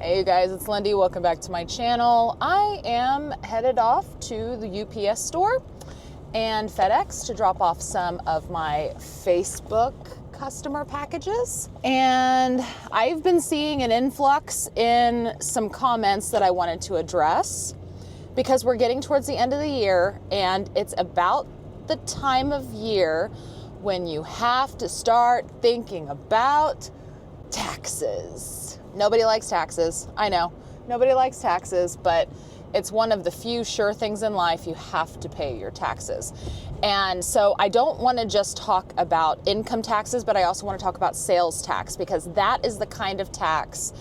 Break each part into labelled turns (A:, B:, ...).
A: Hey you guys, it's Lindy. Welcome back to my channel. I am headed off to the UPS store and FedEx to drop off some of my Facebook customer packages. And I've been seeing an influx in some comments that I wanted to address because we're getting towards the end of the year and it's about the time of year when you have to start thinking about taxes. Nobody likes taxes. I know. Nobody likes taxes, but it's one of the few sure things in life. You have to pay your taxes. And so I don't want to just talk about income taxes, but I also want to talk about sales tax because that is the kind of tax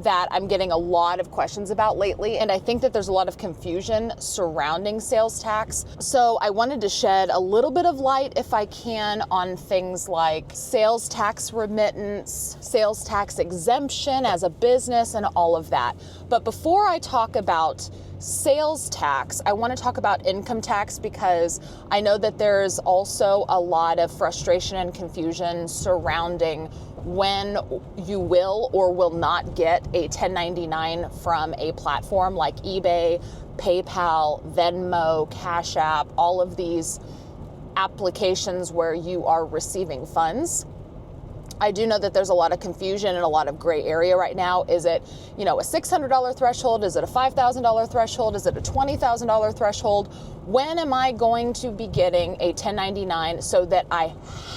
A: that I'm getting a lot of questions about lately. And I think that there's a lot of confusion surrounding sales tax. So I wanted to shed a little bit of light, if I can, on things like sales tax remittance, sales tax exemption as a business, and all of that. But before I talk about sales tax, I want to talk about income tax because I know that there's also a lot of frustration and confusion surrounding when you will or will not get a 1099 from a platform like eBay, PayPal, Venmo, Cash App, all of these applications where you are receiving funds. I do know that there's a lot of confusion and a lot of gray area right now. Is it, a $600 threshold? Is it a $5,000 threshold? Is it a $20,000 threshold? When am I going to be getting a 1099 so that I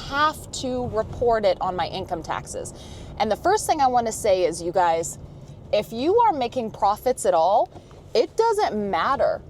A: have to report it on my income taxes? And the first thing I want to say is, you guys, if you are making profits at all, it doesn't matter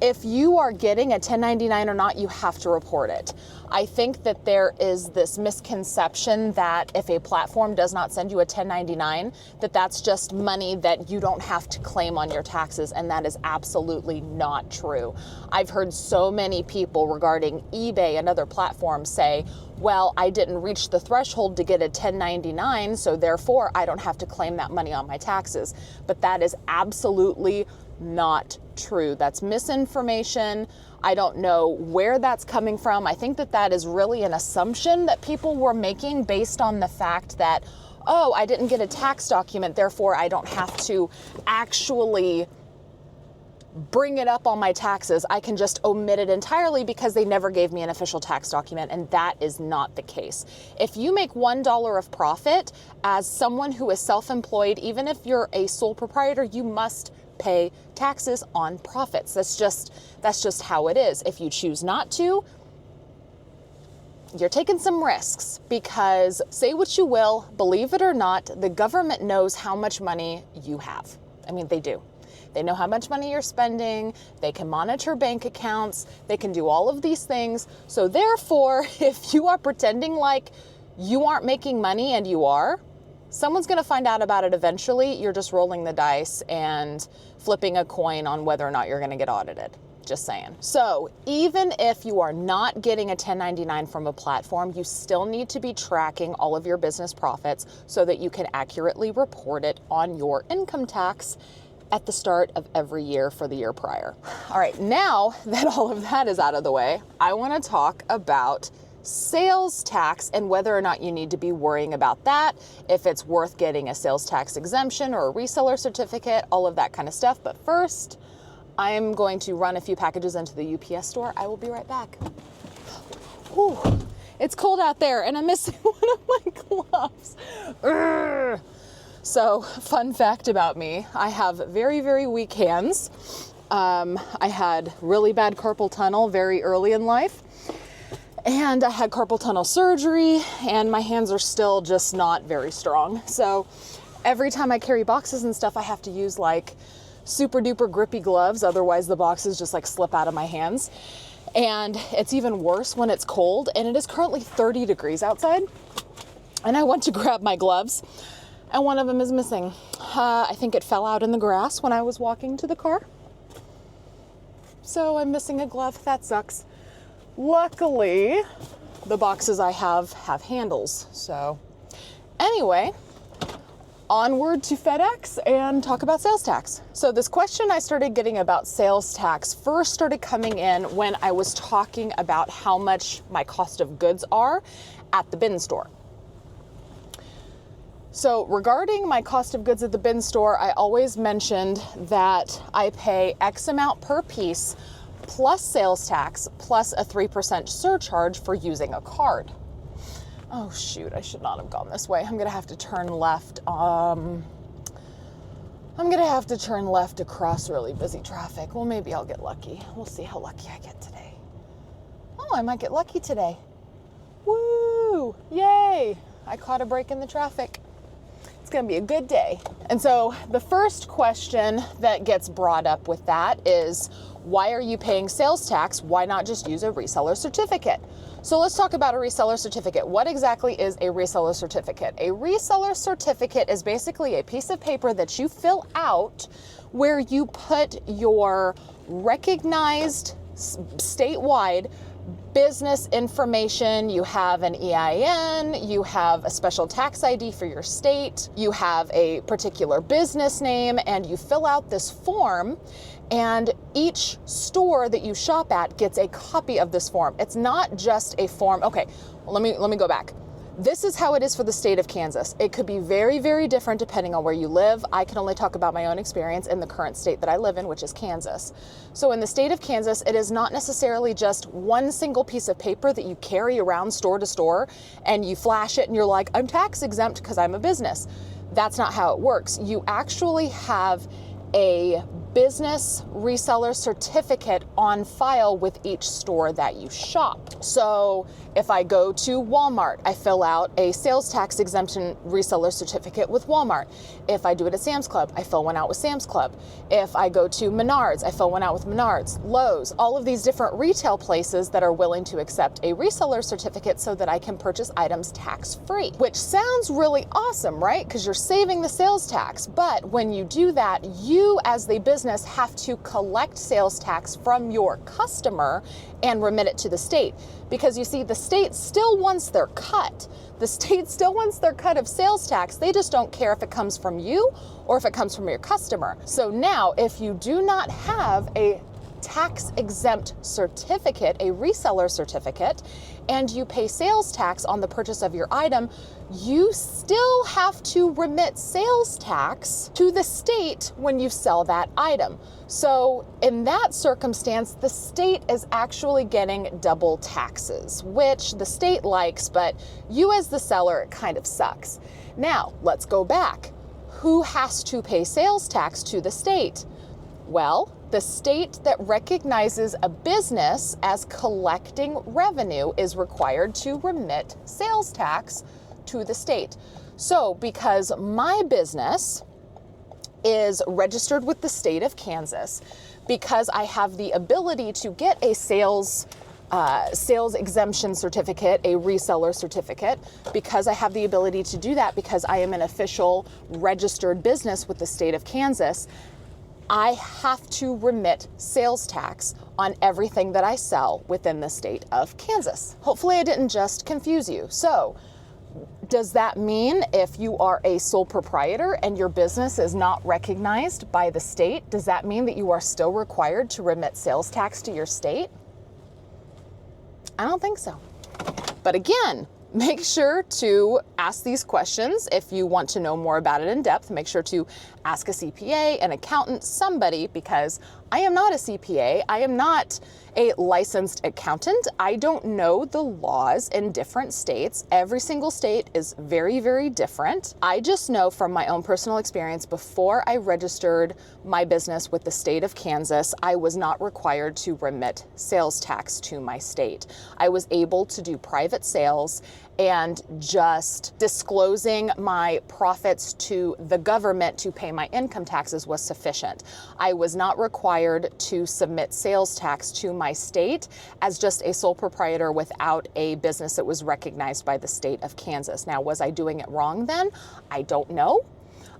A: if you are getting a 1099 or not, you have to report it. I think that there is this misconception that if a platform does not send you a 1099, that that's just money that you don't have to claim on your taxes, and that is absolutely not true. I've heard so many people regarding eBay and other platforms say, well, I didn't reach the threshold to get a 1099, so therefore I don't have to claim that money on my taxes. But that is absolutely not true. That's misinformation. I don't know where that's coming from. I think that that is really an assumption that people were making based on the fact that, oh, I didn't get a tax document, therefore I don't have to actually bring it up on my taxes. I can just omit it entirely because they never gave me an official tax document, and that is not the case. If you make $1 of profit as someone who is self-employed, even if you're a sole proprietor, you must pay taxes on profits. That's just how it is. If you choose not to, you're taking some risks because, say what you will, believe it or not, the government knows how much money you have. I mean, they do. They know how much money you're spending. They can monitor bank accounts. They can do all of these things. So therefore, if you are pretending like you aren't making money and you are, someone's going to find out about it eventually. You're just rolling the dice and flipping a coin on whether or not you're going to get audited. Just saying. So even if you are not getting a 1099 from a platform, you still need to be tracking all of your business profits so that you can accurately report it on your income tax at the start of every year for the year prior. All right, now that all of that is out of the way, I want to talk about sales tax and whether or not you need to be worrying about that, if it's worth getting a sales tax exemption or a reseller certificate, all of that kind of stuff. But first, I am going to run a few packages into the UPS store. I will be right back. Whew. It's cold out there and I'm missing one of my gloves. Urgh. So, fun fact about me, I have very, very weak hands. I had really bad carpal tunnel very early in life. And I had carpal tunnel surgery and my hands are still just not very strong. So every time I carry boxes and stuff, I have to use like super duper grippy gloves. Otherwise the boxes just like slip out of my hands. And it's even worse when it's cold, and it is currently 30 degrees outside. And I went to grab my gloves and one of them is missing. I think it fell out in the grass when I was walking to the car. So I'm missing a glove. That sucks. Luckily, the boxes I have handles. So anyway, onward to FedEx and talk about sales tax. So this question I started getting about sales tax first started coming in when I was talking about how much my cost of goods are at the bin store. So regarding my cost of goods at the bin store, I always mentioned that I pay X amount per piece plus sales tax plus a 3% surcharge for using a card. Oh shoot, I should not have gone this way. I'm gonna have to turn left. I'm gonna have to turn left across really busy traffic. Well, maybe I'll get lucky. We'll see how lucky I get today. Oh, I might get lucky today. Woo! Yay! I caught a break in the traffic. It's gonna be a good day. And so the first question that gets brought up with that is, why are you paying sales tax? Why not just use a reseller certificate? So let's talk about a reseller certificate. What exactly is a reseller certificate? A reseller certificate is basically a piece of paper that you fill out where you put your recognized statewide business information. You have an EIN, you have a special tax ID for your state, you have a particular business name, and you fill out this form, and each store that you shop at gets a copy of this form. It's not just a form. Okay, well, let me go back. This is how it is for the state of Kansas. It could be very, very different depending on where you live. I can only talk about my own experience in the current state that I live in, which is Kansas. So in the state of Kansas, it is not necessarily just one single piece of paper that you carry around store to store and you flash it and you're like, I'm tax exempt because I'm a business. That's not how it works. You actually have a business reseller certificate on file with each store that you shop. So if I go to Walmart, I fill out a sales tax exemption reseller certificate with Walmart. If I do it at Sam's Club, I fill one out with Sam's Club. If I go to Menards, I fill one out with Menards, Lowe's, all of these different retail places that are willing to accept a reseller certificate so that I can purchase items tax-free, which sounds really awesome, right? Because you're saving the sales tax. But when you do that, you as the business have to collect sales tax from your customer and remit it to the state. Because you see, the state still wants their cut. The state still wants their cut of sales tax. They just don't care if it comes from you or if it comes from your customer. So now, if you do not have a tax exempt certificate, a reseller certificate, and you pay sales tax on the purchase of your item, you still have to remit sales tax to the state when you sell that item. So in that circumstance, the state is actually getting double taxes, which the state likes, but you as the seller, it kind of sucks. Now, let's go back. Who has to pay sales tax to the state? Well, the state that recognizes a business as collecting revenue is required to remit sales tax to the state. So because my business is registered with the state of Kansas, because I have the ability to get a sales exemption certificate, a reseller certificate, because I have the ability to do that because I am an official registered business with the state of Kansas, I have to remit sales tax on everything that I sell within the state of Kansas. Hopefully I didn't just confuse you. So does that mean if you are a sole proprietor and your business is not recognized by the state, does that mean that you are still required to remit sales tax to your state? I don't think so. But again, make sure to ask these questions if you want to know more about it in depth. Make sure to ask a CPA, an accountant, somebody, because I am not a CPA. I am not a licensed accountant. I don't know the laws in different states. Every single state is very, very different. I just know from my own personal experience, before I registered my business with the state of Kansas, I was not required to remit sales tax to my state. I was able to do private sales, and just disclosing my profits to the government to pay my income taxes was sufficient. I was not required to submit sales tax to my state as just a sole proprietor without a business that was recognized by the state of Kansas. Now, was I doing it wrong then? I don't know.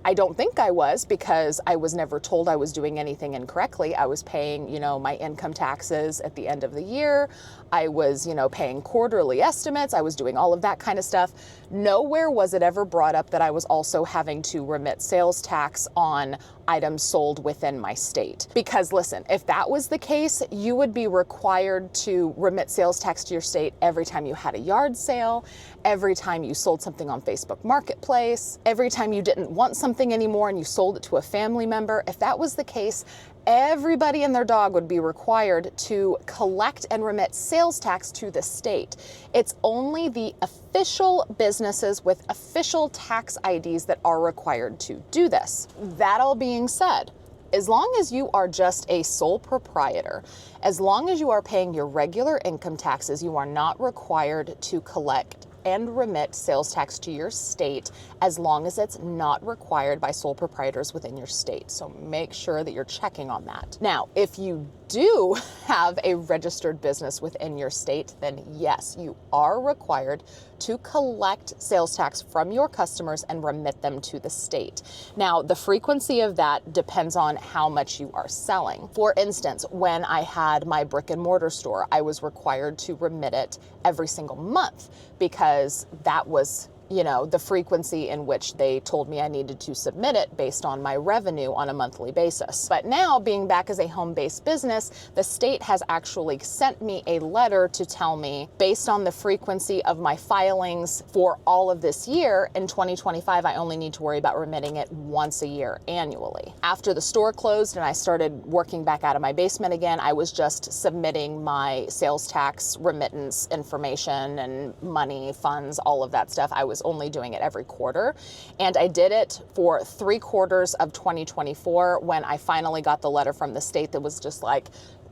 A: I don't think I was, because I was never told I was doing anything incorrectly. I was paying, my income taxes at the end of the year. I was, paying quarterly estimates. I was doing all of that kind of stuff. Nowhere was it ever brought up that I was also having to remit sales tax on items sold within my state. Because listen, if that was the case, you would be required to remit sales tax to your state every time you had a yard sale, every time you sold something on Facebook Marketplace, every time you didn't want something anymore and you sold it to a family member. If that was the case, everybody and their dog would be required to collect and remit sales tax to the state. It's only the official businesses with official tax IDs that are required to do this. That all being said, as long as you are just a sole proprietor, as long as you are paying your regular income taxes, you are not required to collect and remit sales tax to your state, as long as it's not required by sole proprietors within your state. So make sure that you're checking on that. Now, if you do have a registered business within your state, then yes, you are required to collect sales tax from your customers and remit them to the state. Now, the frequency of that depends on how much you are selling. For instance, when I had my brick and mortar store, I was required to remit it every single month, because that was the frequency in which they told me I needed to submit it based on my revenue on a monthly basis. But now, being back as a home-based business, the state has actually sent me a letter to tell me, based on the frequency of my filings for all of this year, in 2025, I only need to worry about remitting it once a year annually. After the store closed and I started working back out of my basement again, I was just submitting my sales tax remittance information and money, funds, all of that stuff. I was only doing it every quarter. And I did it for 3 quarters of 2024 when I finally got the letter from the state that was just like,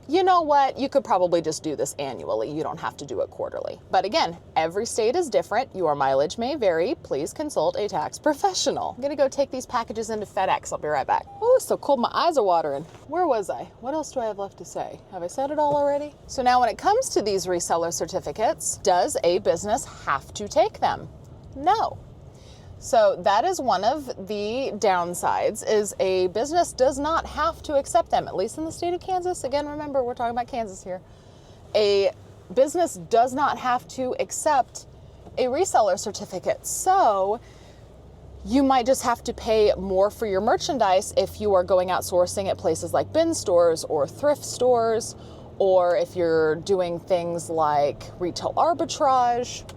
A: you know what, you could probably just do this annually. You don't have to do it quarterly. But again, every state is different. Your mileage may vary. Please consult a tax professional. I'm gonna go take these packages into FedEx. I'll be right back. Oh, it's so cold, my eyes are watering. Where was I? What else do I have left to say? Have I said it all already? So now when it comes to these reseller certificates, does a business have to take them? No. So that is one of the downsides, is a business does not have to accept them, at least in the state of Kansas. Again, remember, we're talking about Kansas here. A business does not have to accept a reseller certificate. So you might just have to pay more for your merchandise if you are going out sourcing at places like bin stores or thrift stores, or if you're doing things like retail arbitrage.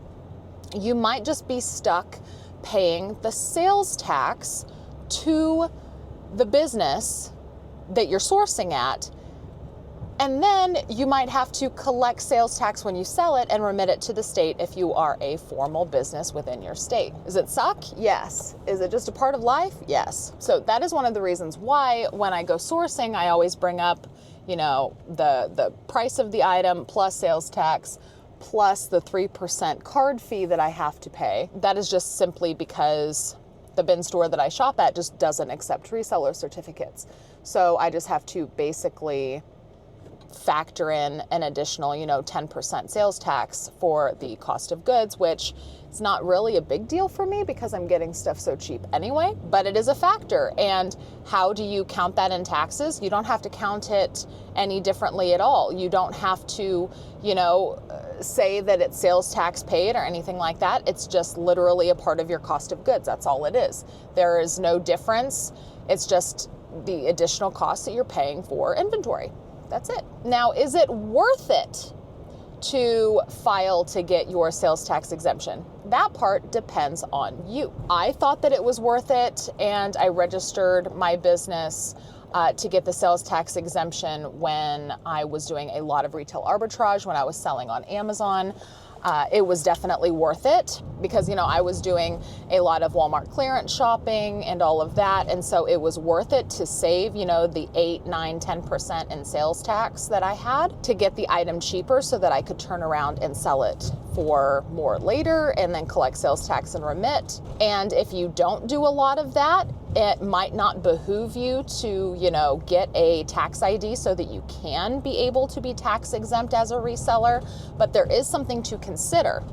A: You might just be stuck paying the sales tax to the business that you're sourcing at. And then you might have to collect sales tax when you sell it and remit it to the state if you are a formal business within your state. Does it suck? Yes. Is it just a part of life? Yes. So that is one of the reasons why when I go sourcing, I always bring up, the price of the item plus sales tax, plus the 3% card fee that I have to pay. That is just simply because the bin store that I shop at just doesn't accept reseller certificates. So I just have to basically factor in an additional, 10% sales tax for the cost of goods, which is not really a big deal for me because I'm getting stuff so cheap anyway, but it is a factor. And how do you count that in taxes? You don't have to count it any differently at all. You don't have to, say that it's sales tax paid or anything like that. It's just literally a part of your cost of goods. That's all it is. There is no difference. It's just the additional costs that you're paying for inventory. That's it. Now, is it worth it to file to get your sales tax exemption? That part depends on you. I thought that it was worth it, and I registered my business to get the sales tax exemption when I was doing a lot of retail arbitrage, when I was selling on Amazon. It was definitely worth it because, I was doing a lot of Walmart clearance shopping and all of that. And so it was worth it to save, the 8, 9, 10% in sales tax that I had to get the item cheaper so that I could turn around and sell it for more later and then collect sales tax and remit. And if you don't do a lot of that, it might not behoove you to, get a tax ID so that you can be able to be tax exempt as a reseller. But there is something to consider.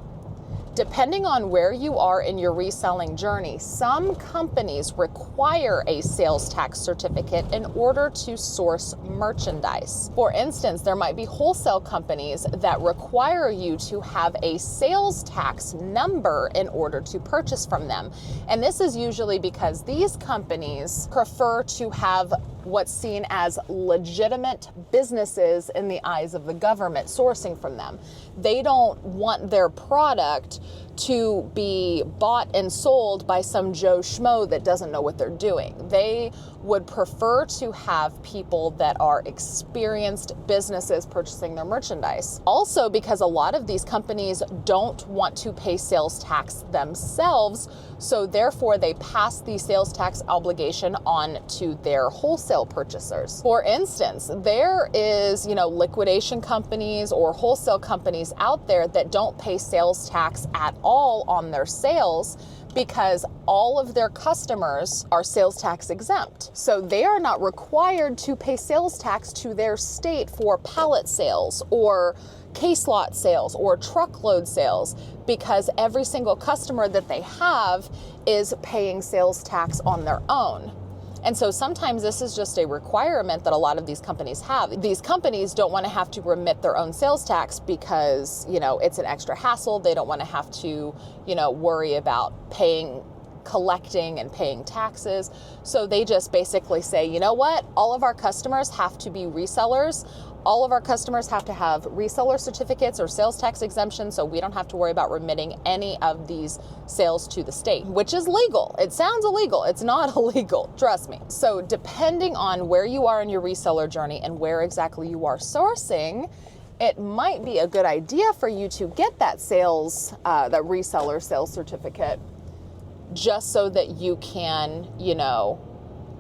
A: Depending on where you are in your reselling journey, some companies require a sales tax certificate in order to source merchandise. For instance, there might be wholesale companies that require you to have a sales tax number in order to purchase from them. And this is usually because these companies prefer to have what's seen as legitimate businesses in the eyes of the government sourcing from them. They don't want their product to be bought and sold by some Joe Schmo that doesn't know what they're doing. They would prefer to have people that are experienced businesses purchasing their merchandise. Also, because a lot of these companies don't want to pay sales tax themselves, so therefore they pass the sales tax obligation on to their wholesale purchasers. For instance, there is, liquidation companies or wholesale companies out there that don't pay sales tax at all on their sales because all of their customers are sales tax exempt. So they are not required to pay sales tax to their state for pallet sales or case lot sales or truckload sales, because every single customer that they have is paying sales tax on their own. And so sometimes this is just a requirement that a lot of these companies have. These companies don't want to have to remit their own sales tax because, it's an extra hassle. They don't want to have to, worry about collecting and paying taxes. So they just basically say, you know what? All of our customers have to be resellers. All of our customers have to have reseller certificates or sales tax exemptions, so we don't have to worry about remitting any of these sales to the state, which is legal. It sounds illegal. It's not illegal, trust me. So depending on where you are in your reseller journey and where exactly you are sourcing, it might be a good idea for you to get that that reseller sales certificate, just so that you can,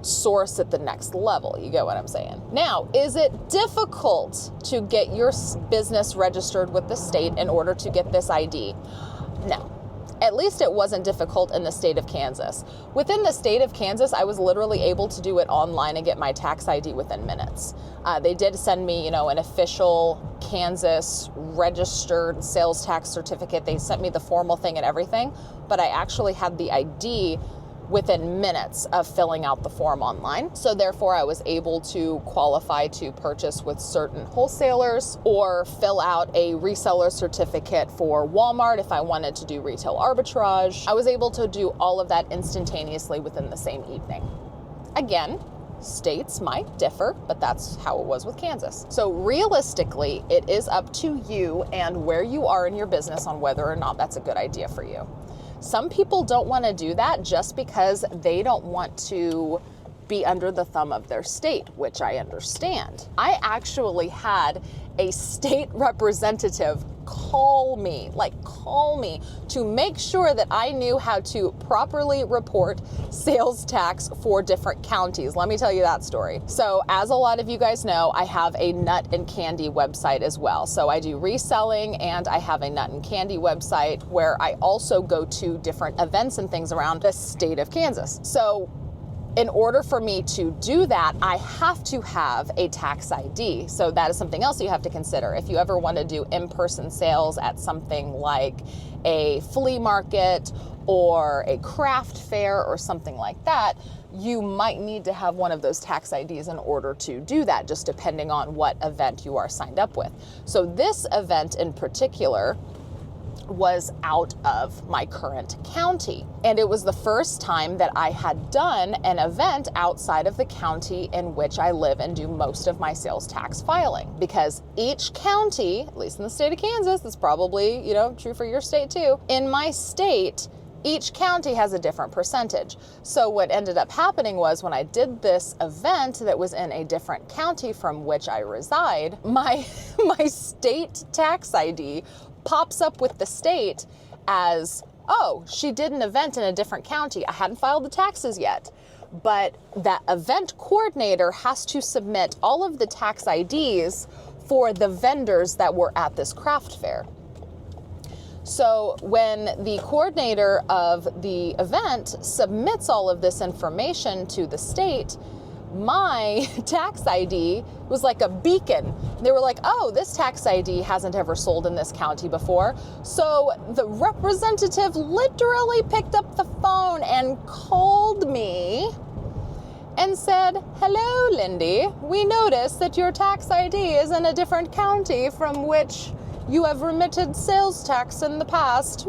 A: source at the next level. You get what I'm saying? Now, is it difficult to get your business registered with the state in order to get this ID? No. At least it wasn't difficult in the state of Kansas. Within the state of Kansas, I was literally able to do it online and get my tax ID within minutes. They did send me, an official Kansas registered sales tax certificate. They sent me the formal thing and everything, but I actually had the ID within minutes of filling out the form online. So therefore I was able to qualify to purchase with certain wholesalers or fill out a reseller certificate for Walmart if I wanted to do retail arbitrage. I was able to do all of that instantaneously within the same evening. Again, states might differ, but that's how it was with Kansas. So realistically, it is up to you and where you are in your business on whether or not that's a good idea for you. Some people don't want to do that just because they don't want to be under the thumb of their state, which I understand. I actually had a state representative call me to make sure that I knew how to properly report sales tax for different counties. Let me tell you that story. So as a lot of you guys know, I have a nut and candy website as well. So I do reselling and I have a nut and candy website where I also go to different events and things around the state of Kansas. So in order for me to do that, I have to have a tax ID. So that is something else you have to consider. If you ever want to do in-person sales at something like a flea market or a craft fair or something like that, you might need to have one of those tax IDs in order to do that, just depending on what event you are signed up with. So this event in particular was out of my current county. And it was the first time that I had done an event outside of the county in which I live and do most of my sales tax filing. Because each county, at least in the state of Kansas, that's probably, true for your state too. In my state, each county has a different percentage. So what ended up happening was when I did this event that was in a different county from which I reside, my state tax ID pops up with the state as, oh, she did an event in a different county. I hadn't filed the taxes yet. But that event coordinator has to submit all of the tax IDs for the vendors that were at this craft fair. So when the coordinator of the event submits all of this information to the state, my tax ID was like a beacon. They were like, oh, this tax ID hasn't ever sold in this county before. So the representative literally picked up the phone and called me and said, hello, Lindy, we noticed that your tax ID is in a different county from which you have remitted sales tax in the past.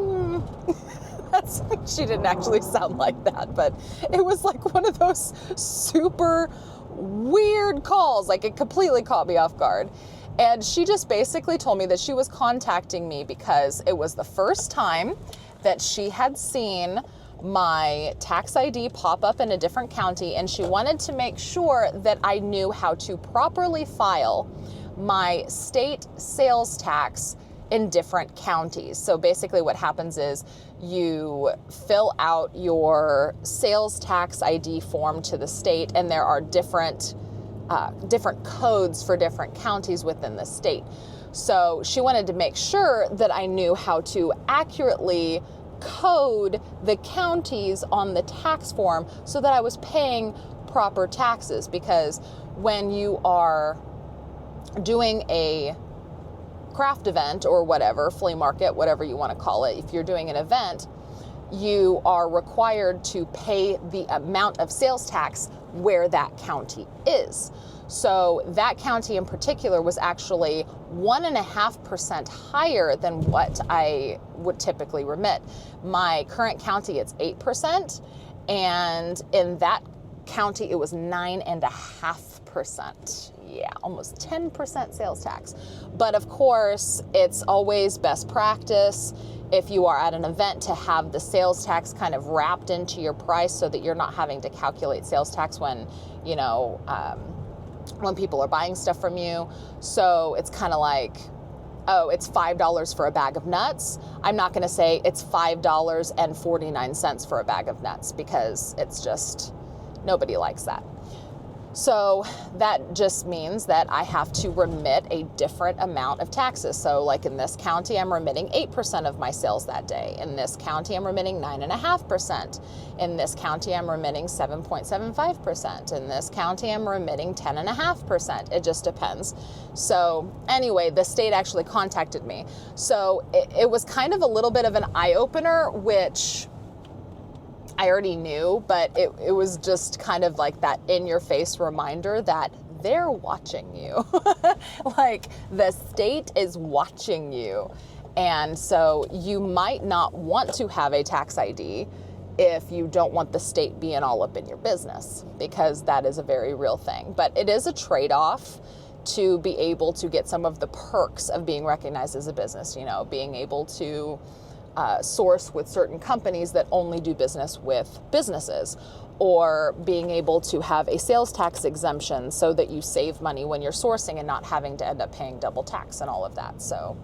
A: She didn't actually sound like that, but it was like one of those super weird calls. Like, it completely caught me off guard. And she just basically told me that she was contacting me because it was the first time that she had seen my tax ID pop up in a different county, and she wanted to make sure that I knew how to properly file my state sales tax in different counties. So basically what happens is you fill out your sales tax ID form to the state, and there are different codes for different counties within the state. So she wanted to make sure that I knew how to accurately code the counties on the tax form so that I was paying proper taxes, because when you are doing a craft event or whatever, flea market, whatever you want to call it, if you're doing an event, you are required to pay the amount of sales tax where that county is. So that county in particular was actually 1.5% higher than what I would typically remit. My current county, it's 8%, and in that county, it was 9.5%. Yeah, almost 10% sales tax. But of course, it's always best practice if you are at an event to have the sales tax kind of wrapped into your price so that you're not having to calculate sales tax when, when people are buying stuff from you. So it's kind of like, oh, it's $5 for a bag of nuts. I'm not going to say it's $5.49 for a bag of nuts, because it's just, nobody likes that. So that just means that I have to remit a different amount of taxes. So like in this county, I'm remitting 8% of my sales that day. In this county, I'm remitting 9.5%. In this county, I'm remitting 7.75%. In this county, I'm remitting 10.5%. It just depends. So anyway, the state actually contacted me. So it was kind of a little bit of an eye-opener, which I already knew, but it was just kind of like that in-your-face reminder that they're watching you. Like, the state is watching you. And so you might not want to have a tax ID if you don't want the state being all up in your business, because that is a very real thing. But it is a trade-off to be able to get some of the perks of being recognized as a business, being able to source with certain companies that only do business with businesses, or being able to have a sales tax exemption so that you save money when you're sourcing and not having to end up paying double tax and all of that. So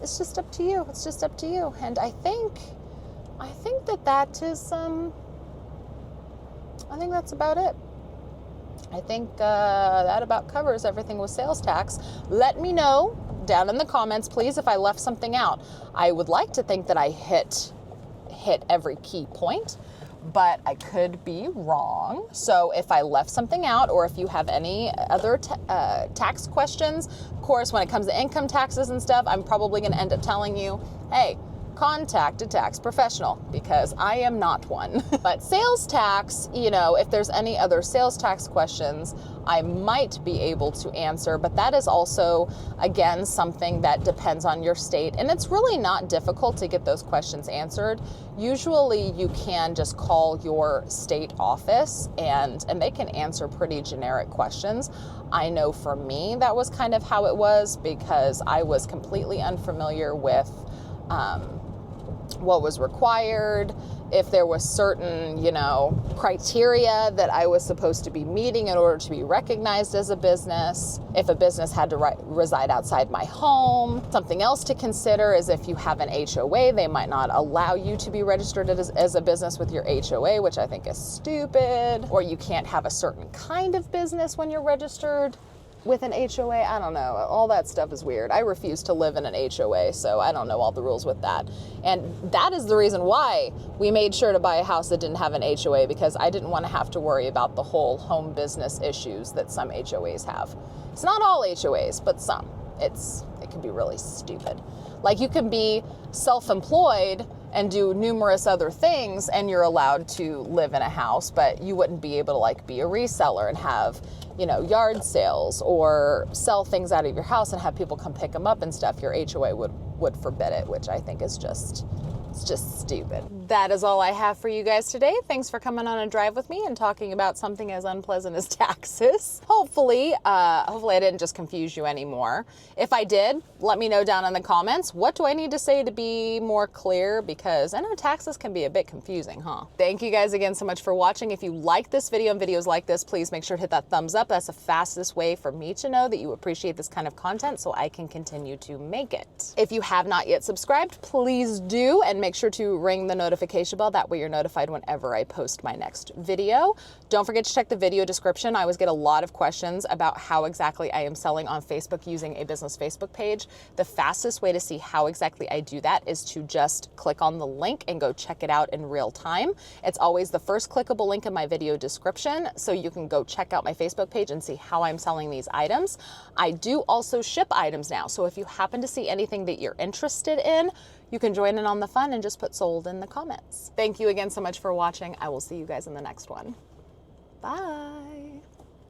A: it's just up to you. It's just up to you. And I think that is, I think that's about it. I think that about covers everything with sales tax. Let me know down in the comments, please, if I left something out. I would like to think that I hit every key point, but I could be wrong. So if I left something out, or if you have any other tax questions, of course, when it comes to income taxes and stuff, I'm probably going to end up telling you, hey, contact a tax professional, because I am not one. But sales tax, if there's any other sales tax questions, I might be able to answer, but that is also, again, something that depends on your state, and it's really not difficult to get those questions answered. Usually you can just call your state office and they can answer pretty generic questions. I know for me that was kind of how it was, because I was completely unfamiliar with what was required, if there was certain, criteria that I was supposed to be meeting in order to be recognized as a business, if a business had to reside outside my home. Something else to consider is if you have an HOA, they might not allow you to be registered as a business with your HOA, which I think is stupid. Or you can't have a certain kind of business when you're registered with an HOA, I don't know. All that stuff is weird. I refuse to live in an HOA, so I don't know all the rules with that. And that is the reason why we made sure to buy a house that didn't have an HOA, because I didn't want to have to worry about the whole home business issues that some HOAs have. It's not all HOAs, but some. It can be really stupid. Like, you can be self-employed and do numerous other things, and you're allowed to live in a house, but you wouldn't be able to, like, be a reseller and have, you know, yard sales or sell things out of your house and have people come pick them up and stuff. Your HOA would forbid it, which I think is just stupid. That is all I have for you guys today. Thanks for coming on a drive with me and talking about something as unpleasant as taxes. Hopefully I didn't just confuse you anymore. If I did, let me know down in the comments. What do I need to say to be more clear? Because I know taxes can be a bit confusing, huh? Thank you guys again so much for watching. If you like this video and videos like this, please make sure to hit that thumbs up. That's the fastest way for me to know that you appreciate this kind of content, so I can continue to make it. If you have not yet subscribed, please do, and make sure to ring the notification bell. That way you're notified whenever I post my next video. Don't forget to check the video description. I always get a lot of questions about how exactly I am selling on Facebook using a business Facebook page. The fastest way to see how exactly I do that is to just click on the link and go check it out in real time. It's always the first clickable link in my video description, so you can go check out my Facebook page and see how I'm selling these items. I do also ship items now, so if you happen to see anything that you're interested in, you can join in on the fun and just put sold in the comments. Thank you again so much for watching. I will see you guys in the next one. Bye.